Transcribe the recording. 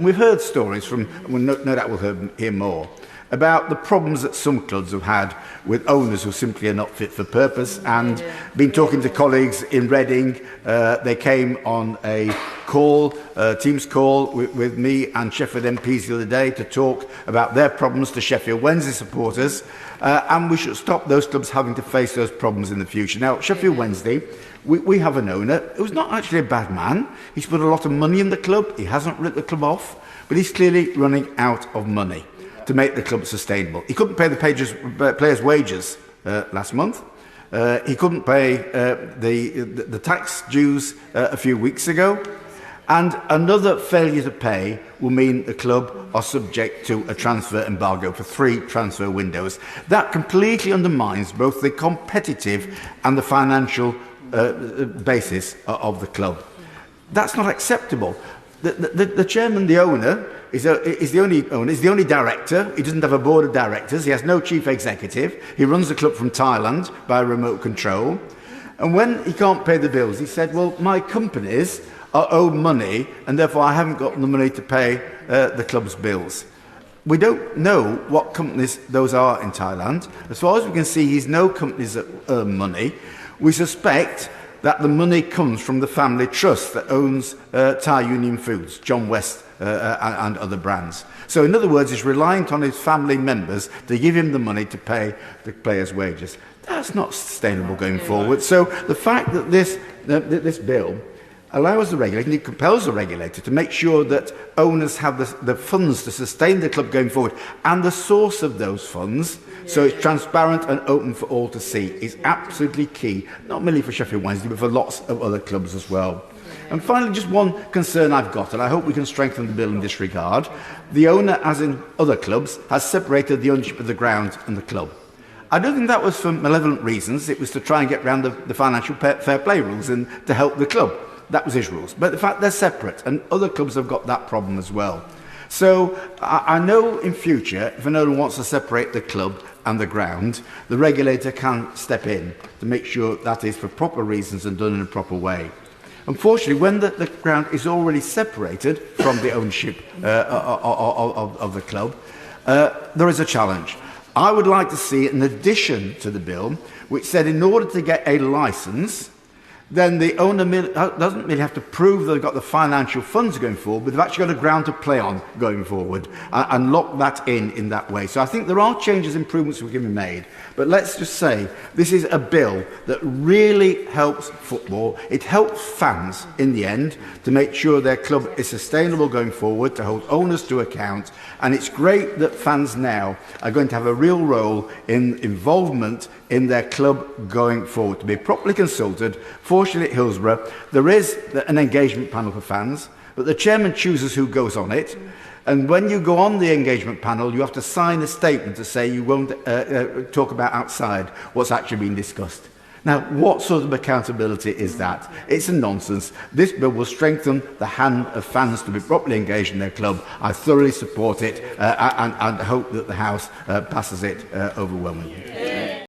We've heard stories from, well, no doubt we'll hear more, about the problems that some clubs have had with owners who simply are not fit for purpose. And been talking to colleagues in Reading, they came on a call, Teams call with me and Sheffield MPs the other day to talk about their problems to Sheffield Wednesday supporters, and we should stop those clubs having to face those problems in the future. Now, Sheffield Wednesday, we have an owner who's not actually a bad man. He's put a lot of money in the club. He hasn't ripped the club off, but he's clearly running out of money to make the club sustainable. He couldn't pay the players' wages last month. He couldn't pay the tax dues a few weeks ago. And another failure to pay will mean the club are subject to a transfer embargo for 3 transfer windows. That completely undermines both the competitive and the financial basis of the club. That's not acceptable. The chairman, the owner, is the only owner, is the only director. He doesn't have a board of directors. He has no chief executive. He runs the club from Thailand by remote control. And when he can't pay the bills, he said, well, my companies are owed money, and therefore I haven't got the money to pay the club's bills. We don't know what companies those are in Thailand. As far as we can see, he's no companies that earn money. We suspect that the money comes from the family trust that owns Thai Union Foods, John West and other brands. So in other words, he's reliant on his family members to give him the money to pay the players' wages. That's not sustainable going forward. So the fact that this bill allows the regulator, and it compels the regulator to make sure that owners have the funds to sustain the club going forward, and the source of those funds, so it's transparent and open for all to see, is absolutely key, not merely for Sheffield Wednesday, but for lots of other clubs as well. And finally, just one concern I've got, and I hope we can strengthen the bill in this regard. The owner, as in other clubs, has separated the ownership of the ground and the club. I don't think that was for malevolent reasons. It was to try and get around the financial fair play rules and to help the club. That was his rules. But the fact they're separate, and other clubs have got that problem as well. So I know in future, if an owner wants to separate the club and the ground, the regulator can step in to make sure that is for proper reasons and done in a proper way. Unfortunately, when the ground is already separated from the ownership of the club, there is a challenge. I would like to see an addition to the bill which said in order to get a licence, then the owner doesn't really have to prove they've got the financial funds going forward, but they've actually got a ground to play on going forward, and lock that in that way. So I think there are changes, improvements that can be made, but let's just say this is a bill that really helps football. It helps fans in the end to make sure their club is sustainable going forward, to hold owners to account, and it's great that fans now are going to have a real role in involvement in their club going forward, to be properly consulted. Fortunately at Hillsborough, there is an engagement panel for fans, but the chairman chooses who goes on it. And when you go on the engagement panel, you have to sign a statement to say you won't talk about outside what's actually been discussed. Now, what sort of accountability is that? It's a nonsense. This bill will strengthen the hand of fans to be properly engaged in their club. I thoroughly support it and hope that the House passes it overwhelmingly.